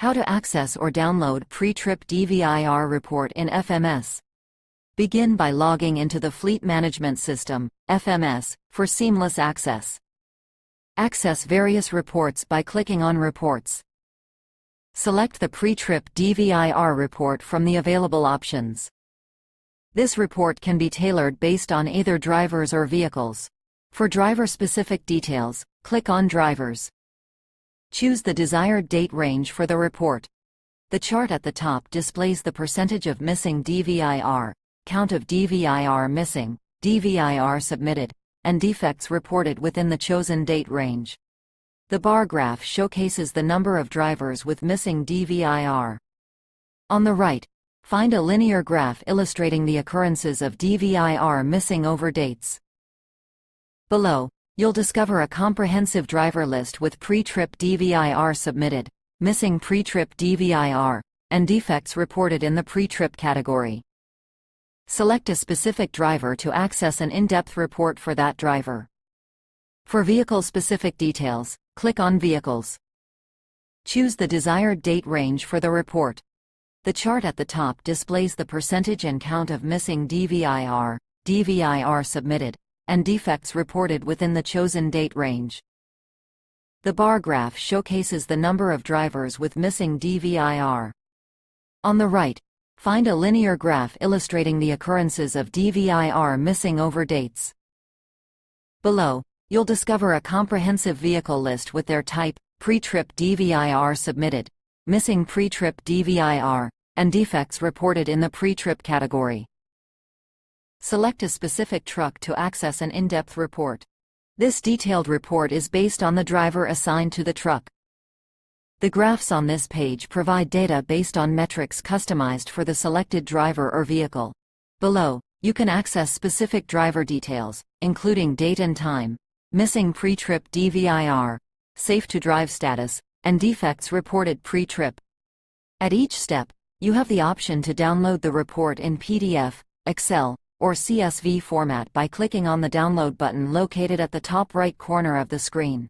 How to access or download pre-trip DVIR report in FMS. Begin by logging into the Fleet Management System, FMS, for seamless access. Access various reports by clicking on Reports. Select the pre-trip DVIR report from the available options. This report can be tailored based on either drivers or vehicles. For driver-specific details, click on Drivers. Choose the desired date range for the report. The chart at the top displays the percentage of missing DVIR, count of DVIR missing, DVIR submitted, and defects reported within the chosen date range. The bar graph showcases the number of drivers with missing DVIR. On the right, find a linear graph illustrating the occurrences of DVIR missing over dates. Below, you'll discover a comprehensive driver list with pre-trip DVIR submitted, missing pre-trip DVIR, and defects reported in the pre-trip category. Select a specific driver to access an in-depth report for that driver. For vehicle-specific details, click on Vehicles. Choose the desired date range for the report. The chart at the top displays the percentage and count of missing DVIR, DVIR submitted, and defects reported within the chosen date range. The bar graph showcases the number of drivers with missing DVIR. On the right, find a linear graph illustrating the occurrences of DVIR missing over dates. Below, you'll discover a comprehensive vehicle list with their type, pre-trip DVIR submitted, missing pre-trip DVIR, and defects reported in the pre-trip category. Select a specific truck to access an in-depth report. This detailed report is based on the driver assigned to the truck. The graphs on this page provide data based on metrics customized for the selected driver or vehicle. Below, you can access specific driver details, including date and time, missing pre-trip DVIR, safe-to-drive status, and defects reported pre-trip. At each step, you have the option to download the report in PDF, Excel, or CSV format by clicking on the download button located at the top right corner of the screen.